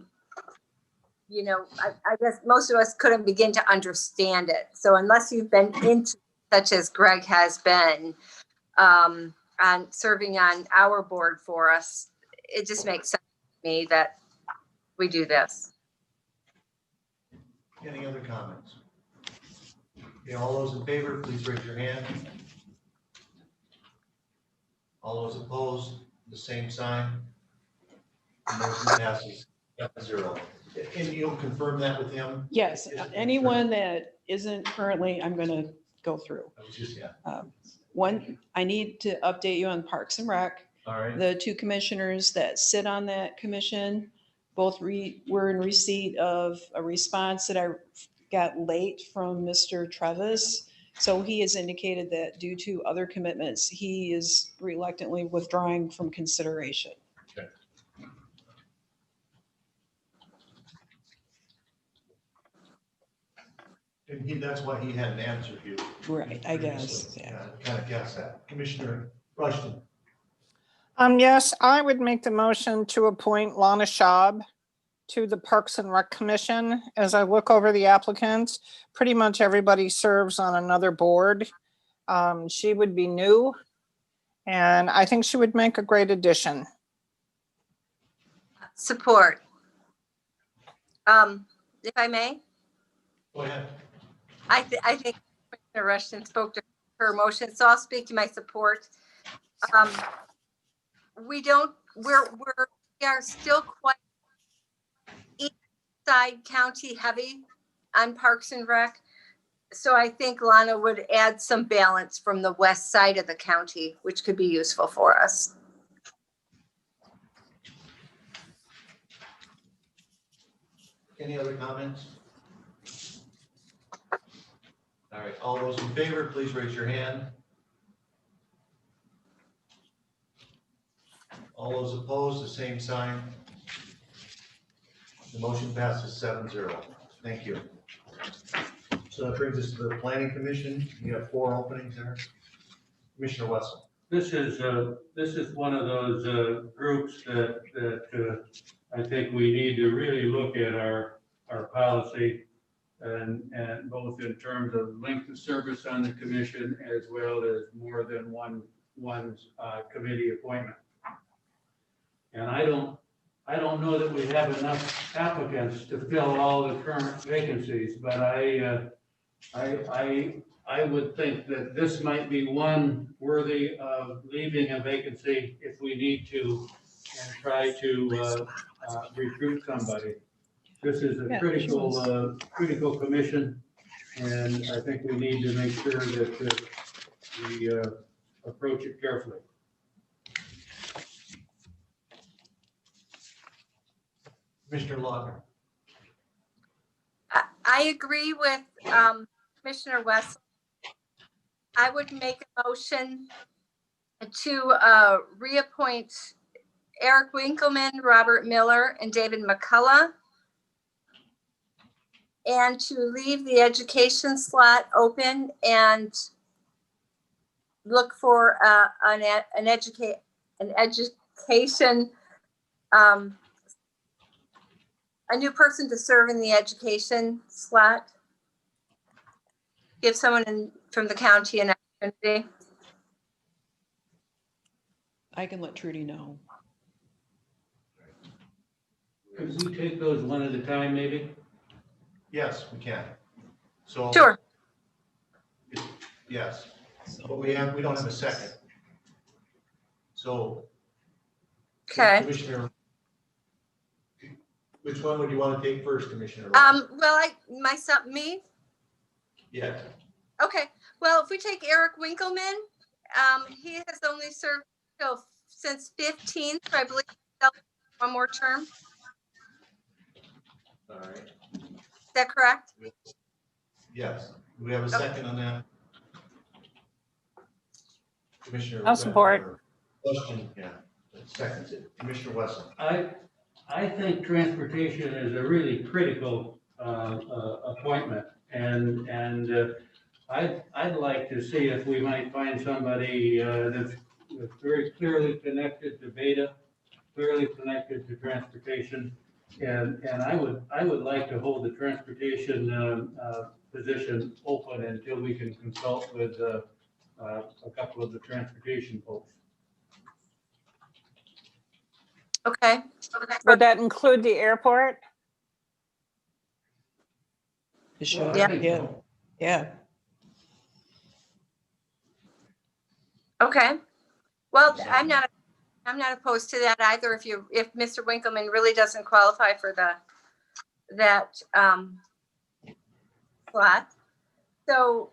guess most of us couldn't begin to understand it. So unless you've been into, such as Greg has been, on serving on our board for us, it just makes sense to me that we do this. Any other comments? Okay, all those in favor, please raise your hand. All those opposed, the same sign. Motion passes 7-0. And you'll confirm that with him? Yes, anyone that isn't currently, I'm going to go through. That was just, One, I need to update you on Parks and Rec. all right. The two commissioners that sit on that commission, both were in receipt of a response that I got late from Mr. Trevis. So he has indicated that due to other commitments, he is reluctantly withdrawing from consideration. Okay. And that's why he hadn't answered you. Right, I guess, yeah. Kind of guess that. Commissioner Rushton. Yes, I would make the motion to appoint Lana Schaub to the Parks and Rec Commission. As I look over the applicants, pretty much everybody serves on another board. She would be new, and I think she would make a great addition. Support. If I may, Go ahead. I think Commissioner Rushton spoke to her motion, so I'll speak to my support. We are still quite east side county heavy on Parks and Rec. So I think Lana would add some balance from the west side of the county, which could be useful for us. Any other comments? All right, all those in favor, please raise your hand. All those opposed, the same sign. The motion passes 7-0. Thank you. So that brings us to the Planning Commission. You have 4 openings there. Commissioner Wessel. This is one of those groups that I think we need to really look at our policy and both in terms of length of service on the commission as well as more than one committee appointment. And I don't know that we have enough applicants to fill all the current vacancies, but I would think that this might be one worthy of leaving a vacancy if we need to and try to recruit somebody. This is a critical commission, and I think we need to make sure that we approach it carefully. Commissioner Lautner. I agree with Commissioner West. I would make a motion to reappoint Eric Winkleman, Robert Miller, and David McCullough, and to leave the education slot open and look for an education a new person to serve in the education slot. Give someone from the county an opportunity. I can let Trudy know. Could we take those one at a time, maybe? Yes, we can. So. Sure. Yes, but we don't have a second. So. Okay. Commissioner, which one would you want to take first, Commissioner? Well, me? Yeah. Okay, well, if we take Eric Winkleman, he has only served since 15, so I believe one more term. All right. Is that correct? Yes. Do we have a second on that? Commissioner. I'll support. Question, yeah, seconds it. Commissioner Wesson. I think transportation is a really critical appointment, and I'd like to see if we might find somebody that's very clearly connected to Beta, clearly connected to transportation, and I would like to hold the transportation position open until we can consult with a couple of the transportation folks. Okay. Would that include the airport? Sure. Yeah. Yeah. Okay. Well, I'm not opposed to that either. If Mr. Winkleman really doesn't qualify for that slot. So,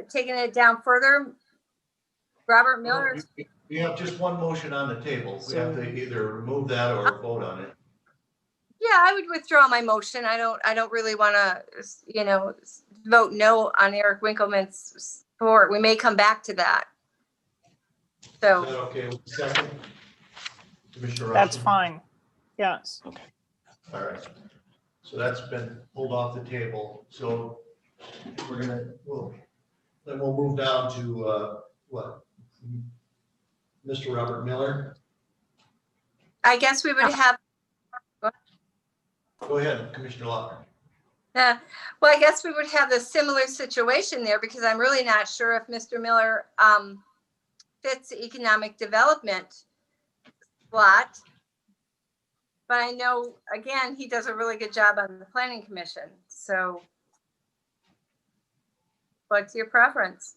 taking it down further, Robert Miller. We have just one motion on the table. We have to either remove that or vote on it. Yeah, I would withdraw my motion. I don't really want to, vote no on Eric Winkleman's support. We may come back to that. So. Is that okay with the second? Commissioner That's Rushton? fine. Yes. Okay. All right. So that's been pulled off the table. So we'll move down to what? Mr. Robert Miller. I guess we would have Go ahead, Commissioner Lautner. Well, I guess we would have a similar situation there because I'm really not sure if Mr. Miller fits the economic development slot. But I know, again, he does a really good job on the planning commission. So what's your preference?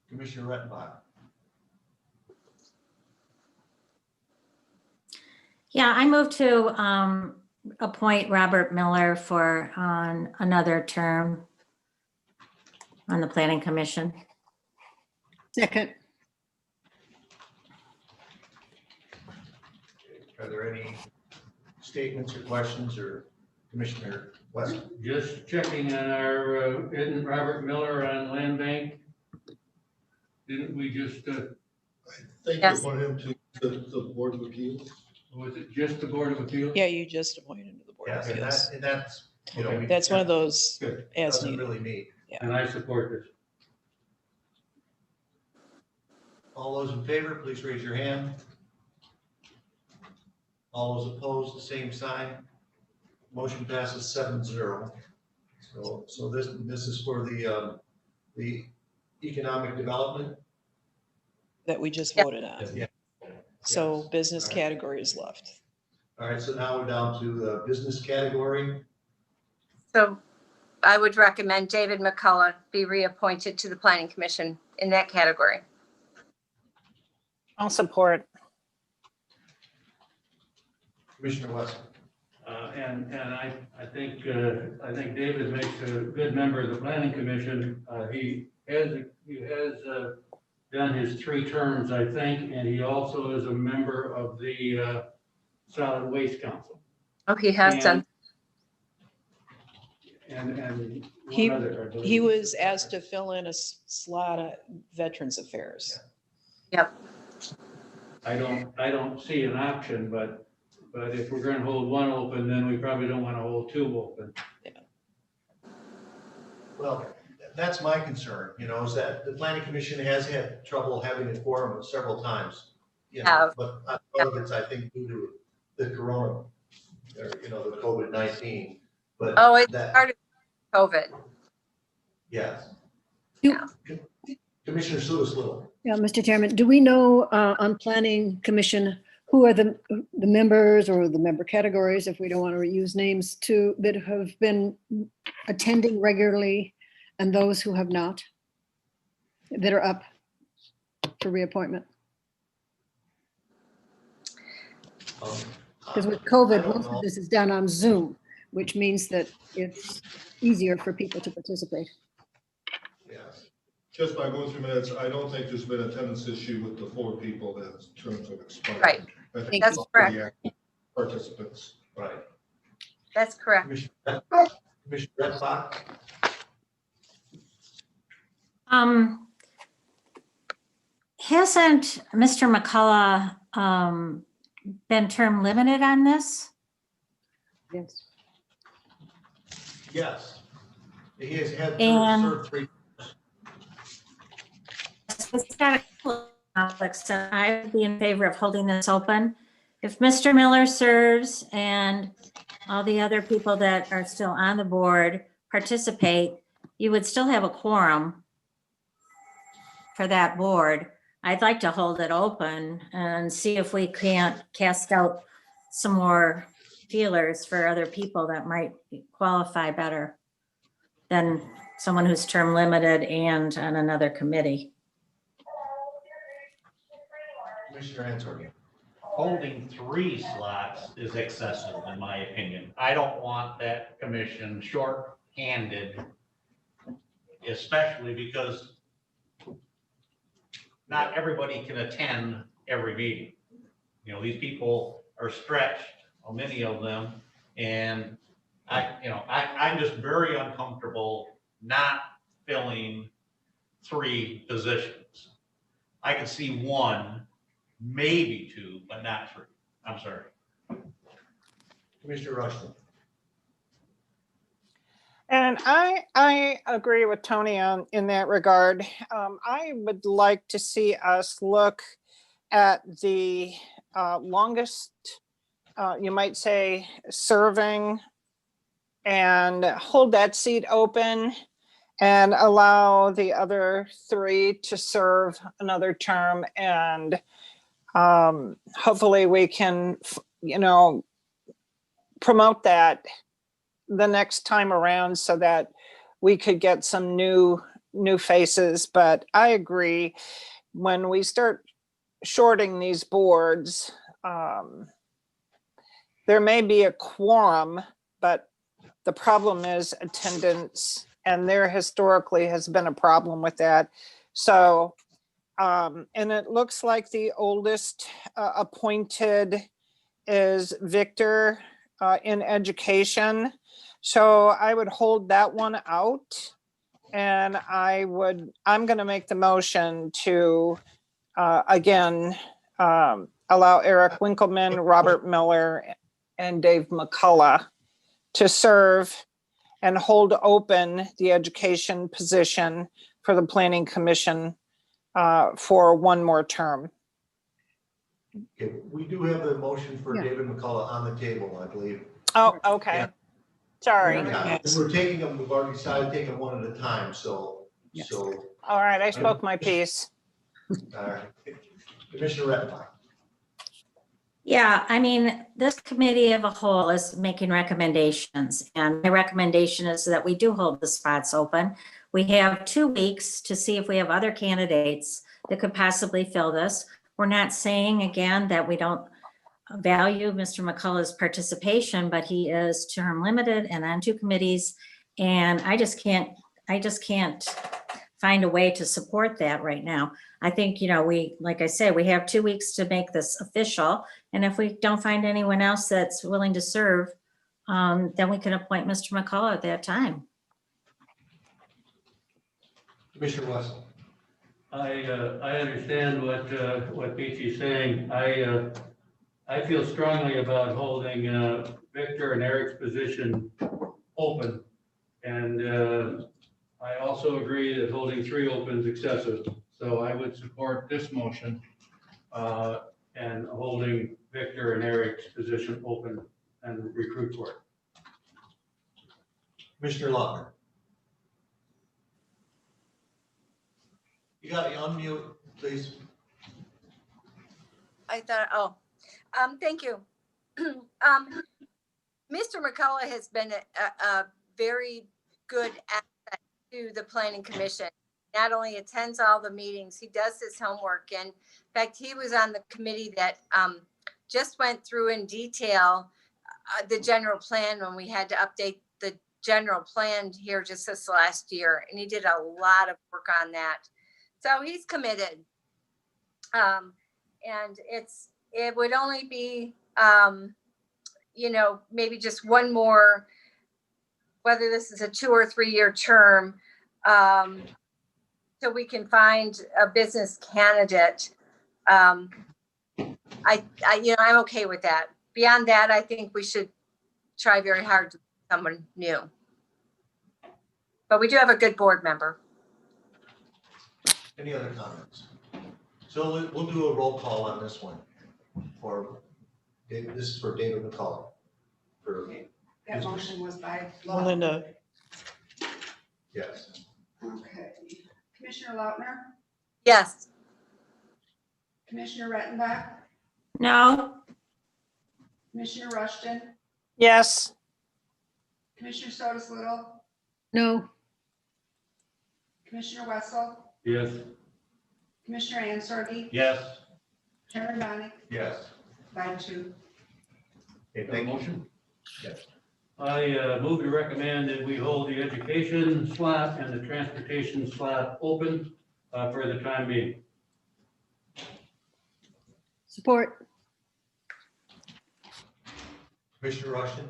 Commissioner Rettenbach. Yeah, I move to appoint Robert Miller for another term on the planning commission. Second. Are there any statements or questions, or Commissioner West? Just checking on our, isn't Robert Miller on land bank? Didn't we just, I think Yes. you appointed him to the Board of Appeals. was it just the Board of Appeals? Yeah, you just appointed him to the Board Yes, of and Appeals. that's, you know. Okay. we- That's one of those Good. as Doesn't needed. really meet. And I support this. All those in favor, please raise your hand. All those opposed, the same sign. Motion passes 7-0. So this is for the economic development. That we just Yeah. voted on. Yeah. So Yes. business All right. category is left. All right, so now we're down to the business category. So I would recommend David McCullough be reappointed to the planning commission in that category. I'll support. Commissioner West. And I think David makes a good member of the planning commission. He has done his 3 terms, I think, and he also is a member of the Solid Waste Council. Oh, he has done. And He- one other, I believe. He was asked to fill in a slot at Veterans Affairs. Yep. I don't see an option, but if we're gonna hold one open, then we probably don't wanna hold 2 open. Well, that's my concern, is that the planning commission has had trouble having a quorum several times. Have. But a lot of it's, I think, due to the corona, or, the COVID-19. But Oh, it that, started with COVID. yes. Yeah. Commissioner Sulis Little. Yeah, Mr. Chairman, do we know on planning commission, who are the members or the member categories, if we don't want to use names, that have been attending regularly and those who have not, that are up for reappointment? Because with I COVID, don't most know. of this is done on Zoom, which means that it's easier for people to participate. Yes. Just by going through minutes, I don't think there's been a attendance issue with the 4 people that terms have expired. Right. I think That's all correct. the active participants. Right. That's correct. Commissioner Rettenbach. Hasn't Mr. McCullough been term limited on this? Yes. Yes. He has had And- served 3. It's got a couple of conflicts, so I would be in favor of holding this open. If Mr. Miller serves and all the other people that are still on the board participate, you would still have a quorum for that board. I'd like to hold it open and see if we can't cast out some more feelers for other people that might qualify better than someone who's term limited and on another committee. Commissioner Answer. Holding 3 slots is excessive, in my opinion. I don't want that commission short-handed, especially because not everybody can attend every meeting. These people are stretched, many of them, and I'm just very uncomfortable not filling 3 positions. I could see 1, maybe 2, but not 3. I'm sorry. Commissioner Rushton. And I agree with Tony in that regard. I would like to see us look at the longest you might say, serving, and hold that seat open and allow the other three to serve another term. And hopefully we can, promote that the next time around so that we could get some new faces. But I agree, when we start shorting these boards, there may be a quorum, but the problem is attendance, and there historically has been a problem with that. So, and it looks like the oldest appointed is Victor in education. So I would hold that one out. And I'm going to make the motion to, again, allow Eric Winkleman, Robert Miller, and Dave McCullough to serve and hold open the education position for the Planning Commission for one more term. Okay, we do have the motion for Yeah. David McCullough on the table, I believe. Oh, okay. Yeah. Sorry. Yeah, and we're taking them, we've already decided to take them one at a time, so, Yeah. All right, I spoke my piece. Commissioner Rettenbach. Yeah, I mean, this committee of a whole is making recommendations, and my recommendation is that we do hold the spots open. We have 2 weeks to see if we have other candidates that could possibly fill this. We're not saying, again, that we don't value Mr. McCullough's participation, but he is term limited and on 2 committees. And I just can't find a way to support that right now. I think, like I said, we have 2 weeks to make this official. And if we don't find anyone else that's willing to serve, then we can appoint Mr. McCullough at that time. Commissioner Wessel. I understand what Beachy's saying. I feel strongly about holding Victor and Eric's position open. And I also agree that holding 3 open is excessive. So I would support this motion and holding Victor and Eric's position open and recruit for it. Commissioner Lautner. You got to unmute, please. Thank you. Mr. McCullough has been a very good asset to the Planning Commission. Not only attends all the meetings, he does his homework. And in fact, he was on the committee that just went through in detail the general plan when we had to update the general plan here just this last year. And he did a lot of work on that. So he's committed. And it would only be, maybe just one more, whether this is a 2 or 3 year term, so we can find a business candidate. I'm okay with that. Beyond that, I think we should try very hard to find someone new. But we do have a good board member. Any other comments? So we'll do a roll call on this one. This is for David McCullough. That motion was by Melinda. Yes. Okay. Commissioner Lautner, Yes. Commissioner Rettenbach, No, Commissioner Rushton, Yes. Commissioner Sotis Little, No, Commissioner Wessel, Yes. Commissioner Answergi, Yes. Chairman Bonick, Yes. 5-2. Okay, thank you. Motion? Yes. I move to recommend that we hold the education slot and the transportation slot open for the time being. support. Commissioner Rushton.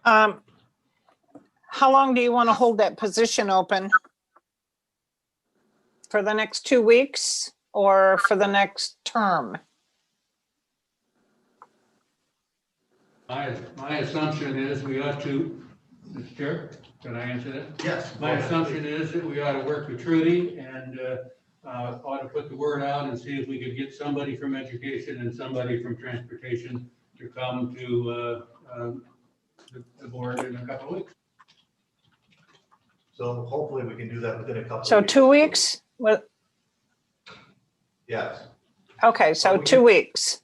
How long do you want to hold that position open? For the next 2 weeks or for the next term? My assumption is we ought to, Mr. Chair, can I answer that? Yes. My assumption is that we ought to work with Trudy and ought to put the word out and see if we could get somebody from education and somebody from transportation to come to the board in a couple of weeks. So hopefully we can do that within a couple. So of weeks. 2 weeks? What? Yes. Okay, so 2 weeks.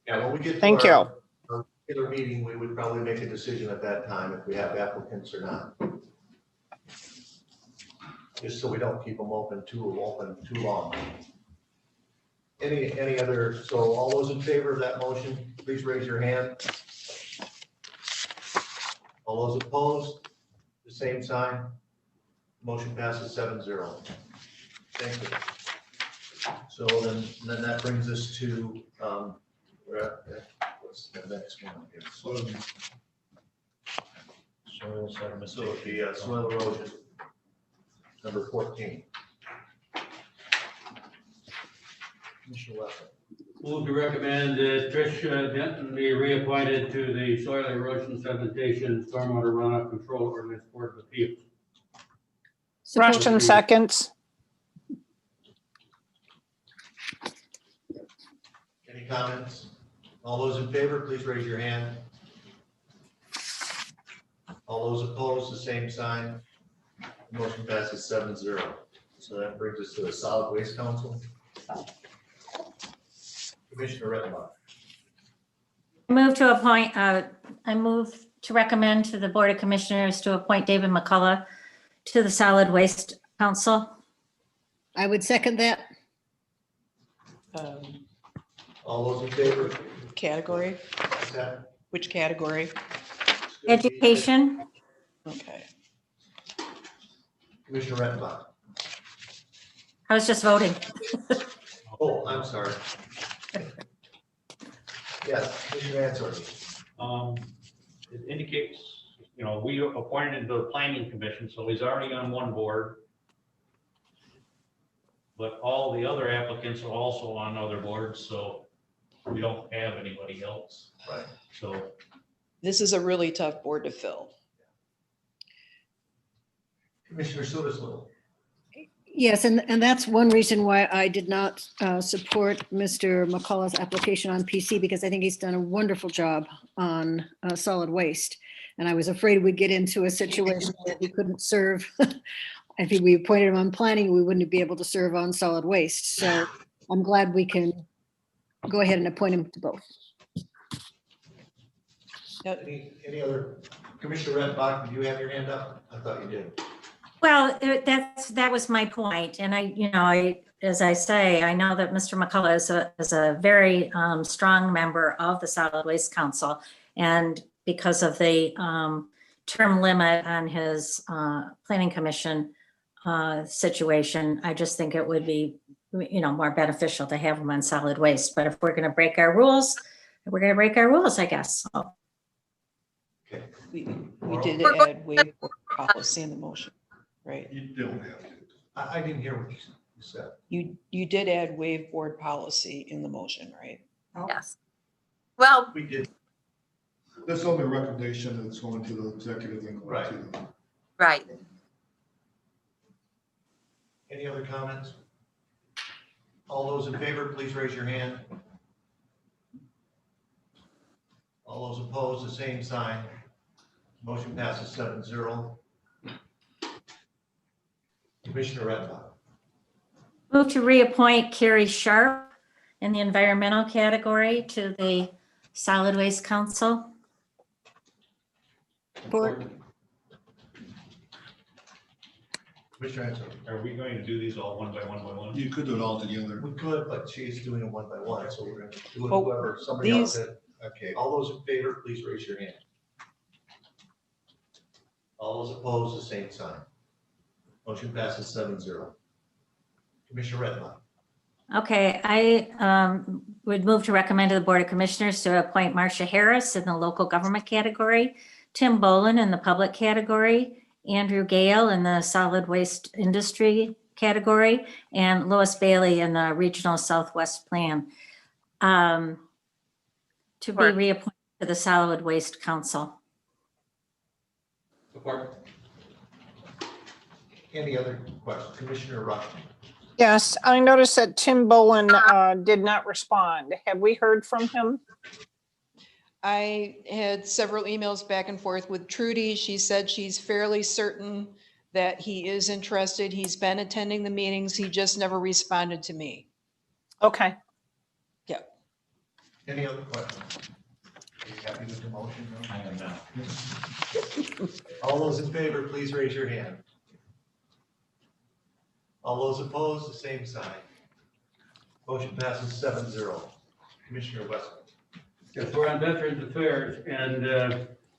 Yeah, when we get to Thank you. our regular meeting, we would probably make a decision at that time if we have applicants or not. Just so we don't keep them open too long. Any other, so all those in favor of that motion, please raise your hand. All those opposed, the same sign. Motion passes 7-0. Thank you. So then that brings us to, what's the next one here? Soil sediment. So the soil erosion, number 14. Commissioner Wesson. Move to recommend that Trish Denton be reappointed to the Soil Erosion Sedimentation Stormwater Runoff Control Ordinance Board of Appeals. Support. Rushton seconds. Any comments? All those in favor, please raise your hand. All those opposed, the same sign. Motion passes 7-0. So that brings us to the Solid Waste Council. Commissioner Rettenbach. I move to recommend to the Board of Commissioners to appoint David McCullough to the Solid Waste Council. I would second that. All those in favor? Category, Is that- which category? it's gonna be- Education. Okay. Commissioner Rettenbach. I was just voting. Oh, I'm sorry. Yes, Commissioner Answer. It indicates, we appointed him to the planning commission, so he's already on one board. But all the other applicants are also on other boards, so we don't have anybody else. Right. So This is a really tough board to fill. Commissioner Sutis. Yes, and that's one reason why I did not support Mr. McCullough's application on PC, because I think he's done a wonderful job on solid waste. And I was afraid we'd get into a situation that he couldn't serve. I think we appointed him on planning, we wouldn't be able to serve on solid waste. So I'm glad we can go ahead and appoint him to both. Any other? Commissioner Rettenbach, did you have your hand up? I thought you did. Well, that was my point. And as I say, I know that Mr. McCullough is a very strong member of the Solid Waste Council. And because of the term limit on his planning commission situation, I just think it would be, more beneficial to have him on solid waste. But if we're going to break our rules, we're going to break our rules, I guess. So. Okay. We did add waive board policy in the motion, right? You don't have to. I didn't hear what you said. You did add waive board policy in the motion, right? Yes. Well, We did. That's only a recommendation that's going to the executive and going to the. right. Any other comments? All those in favor, please raise your hand. All those opposed, the same sign. Motion passes 7-0. Commissioner Rettenbach. Move to reappoint Carrie Sharp in the environmental category to the Solid Waste Council. Support. Commissioner Ansel. are we going to do these all one by one? You could do it all together. We could, but she's doing it one by one, so we're going to do it Oh, whoever, somebody else. these- did. Okay, all those in favor, please raise your hand. All those opposed, the same sign. Motion passes 7-0. Commissioner Rettenbach. Okay, I would move to recommend to the Board of Commissioners to appoint Marcia Harris in the local government category, Tim Bolin in the public category, Andrew Gale in the solid waste industry category, and Lois Bailey in the regional Southwest plan to be reappointed to the Solid Waste Council. Support. Any other questions? Commissioner Rushton. Yes, I noticed that Tim Bowen did not respond. Have we heard from him? I had several emails back and forth with Trudy. She said she's fairly certain that he is interested. He's been attending the meetings. He just never responded to me. Okay. Any other questions? Are you happy with the motion? No? I am now. All those in favor, please raise your hand. All those opposed, the same sign. Motion passes 7-0. Commissioner Westman. Yes, we're on Veterans Affairs, and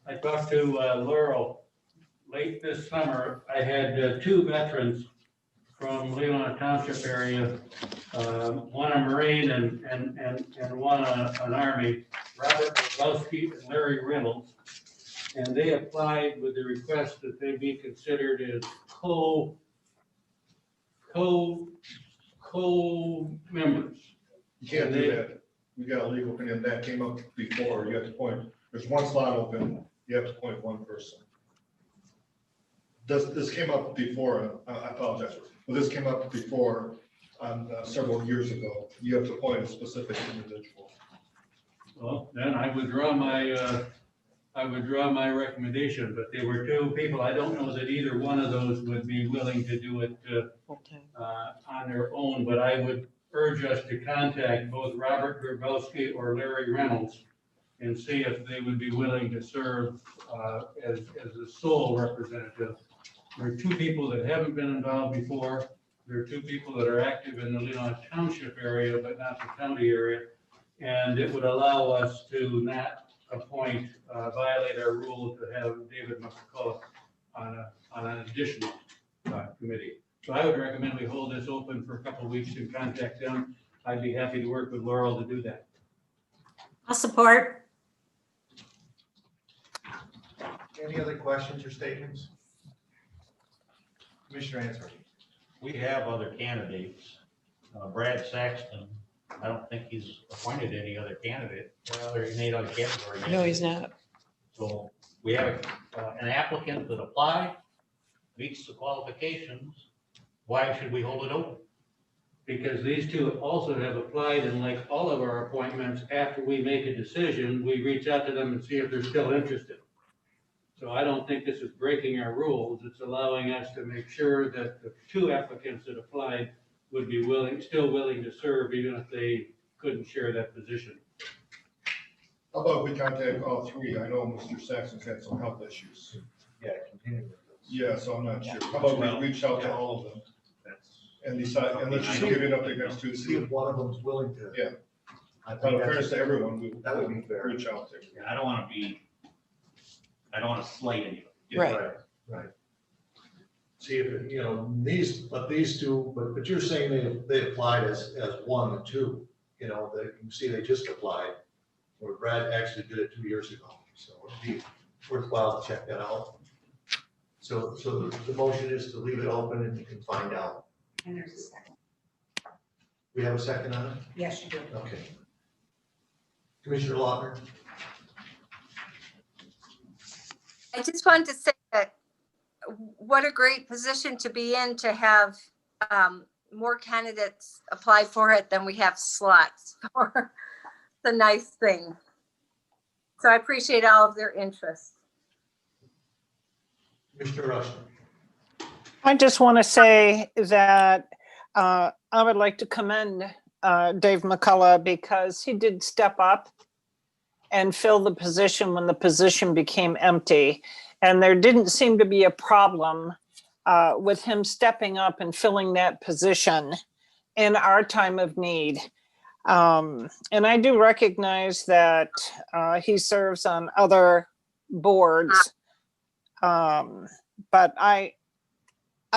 I talked to Laurel late this summer. I had two veterans from Leelanau Township area, one a Marine and one an Army, Robert Bowski and Larry Reynolds. And they applied with the request that they be considered as co-members. You can't do that. We got a legal opinion that came up before. You have to point, there's one slot open, you have to point one person. This came up before, I apologize, but this came up before several years ago. You have to point a specific individual. Well, then I withdraw my recommendation, but there were two people. I don't know that either one of those would be willing to do it on their own, but I would urge us to contact both Robert Grabowski or Larry Reynolds and see if they would be willing to serve as a sole representative. There are two people that haven't been involved before. There are two people that are active in the Leelanau Township area, but not the county area. And it would allow us to not violate our rule to have David McCullough on an additional committee. So I would recommend we hold this open for a couple of weeks and contact them. I'd be happy to work with Laurel to do that. I'll support. Any other questions or statements? Commissioner Answer. We have other candidates. Brad Saxton, I don't think he's appointed any other candidate, or any other category. No, he's not. So we have an applicant that applied, meets the qualifications. Why should we hold it open? Because these two also have applied, and like all of our appointments, after we make a decision, we reach out to them and see if they're still interested. So I don't think this is breaking our rules. It's allowing us to make sure that the two applicants that applied would be still willing to serve, even if they couldn't share that position. How about we contact all three? I know Mr. Saxon's had some health issues. Yeah, continue with this. Yeah, so I'm not sure. How about we reach out to all of them and decide, and let's just give it up next See Tuesday. if one of them is willing to. Yeah. I Out think of fairness that's, to everyone, we that would be fair. reach out to. Yeah, I don't want to slight anybody. Right. Right. See if, these two, but you're saying they applied as one and two, you can see they just applied. Where Brad actually did it 2 years ago, so it'd be worthwhile to check that out. So the motion is to leave it open and you can find out. And there's a second. We have a second on it? Yes, you do. Okay. Commissioner Lautner? I just wanted to say that what a great position to be in, to have more candidates apply for it than we have slots for. It's a nice thing. So I appreciate all of their interest. Commissioner Rushing? I just want to say that I would like to commend Dave McCullough, because he did step up and fill the position when the position became empty. And there didn't seem to be a problem with him stepping up and filling that position in our time of need. And I do recognize that he serves on other boards, but I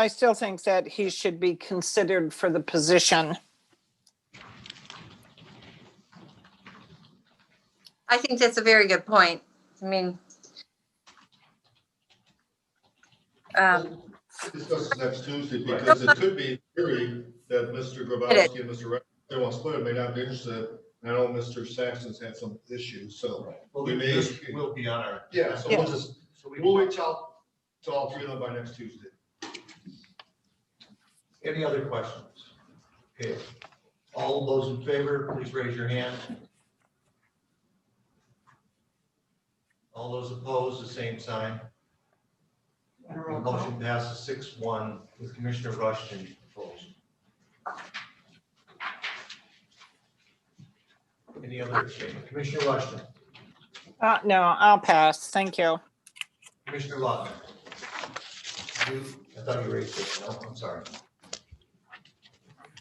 still think that he should be considered for the position. I think that's a very good point. I mean, Discuss this next Tuesday, because it could be theory that Mr. Grabowski and Mr. They want to split it, may not be interested. I know Mr. Saxon's had some issues, so we may. We'll be on our. Yeah, so we'll reach out to all three of them by next Tuesday. Any other questions? Okay, all those in favor, please raise your hand. All those opposed, the same sign. Want a The roll call? motion passes 6-1 with Commissioner Rushton opposed. Any other, Commissioner Rushton, No, I'll pass. Thank you. Commissioner Lawton? I thought you raised it, no, I'm sorry.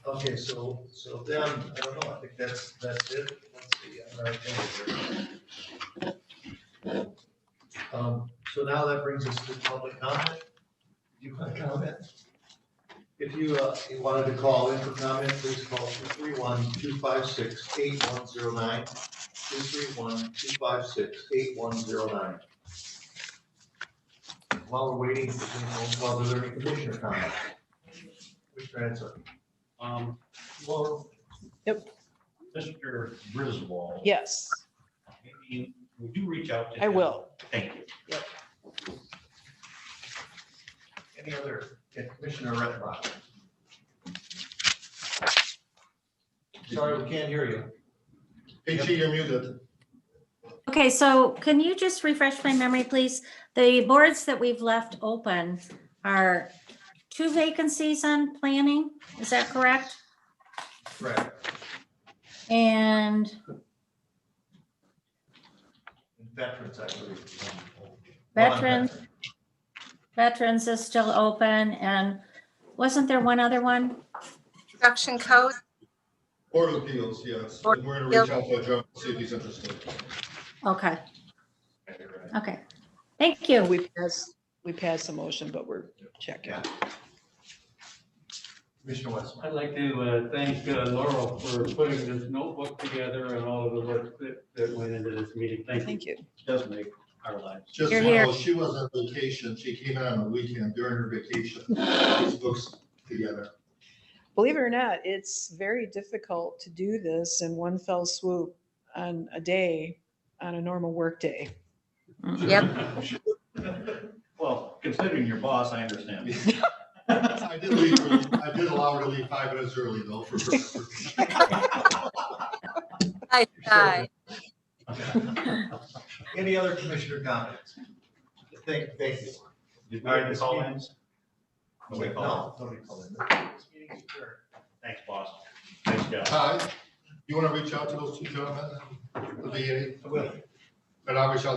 Okay, so then, I don't know, I think that's it. Let's see, on our agenda here. So now that brings us to public comment. Do you want to comment? If you wanted to call in for comment, please call 231-256-8109. 231-256-8109. While we're waiting for some phone calls, are there any commissioner comments? Commissioner Ansel? Well. Yep. Mr. Griswold. Yes, Maybe would you reach out to I him? will. Thank you. Any other, Commissioner Rettenbach? Sorry, we can't hear you. Hey, Chi, you're muted. Okay, so can you just refresh my memory, please? The boards that we've left open are 2 vacancies on planning, is that correct? Right. And Veterans, I believe. veterans is still open, and wasn't there one other one? Construction code, Board of Appeals, yes. Board And we're of gonna reach out to that gentleman, see if he's interested. Okay, okay. Thank you. we passed the motion, but we're checking. Yeah. Commissioner West. I'd like to thank Laurel for putting this notebook together and all of the work that went into this meeting. Thank you. Thank you. Does make our lives. Just You're so you here. know, she was on vacation. She came in on the weekend during her vacation. These books together. Believe it or not, it's very difficult to do this in one fell swoop on a day, on a normal work day. Yep. Well, considering your boss, I understand. I did allow her to leave 5 minutes early though for her. nice guy. Any other commissioner comments? Thank you. Did we have the call-ins? Nobody No, called? nobody called in. This meeting is adjourned. Thanks, boss. Nice job. Hi, you want to reach out to those two gentlemen? I will. And I'll reach out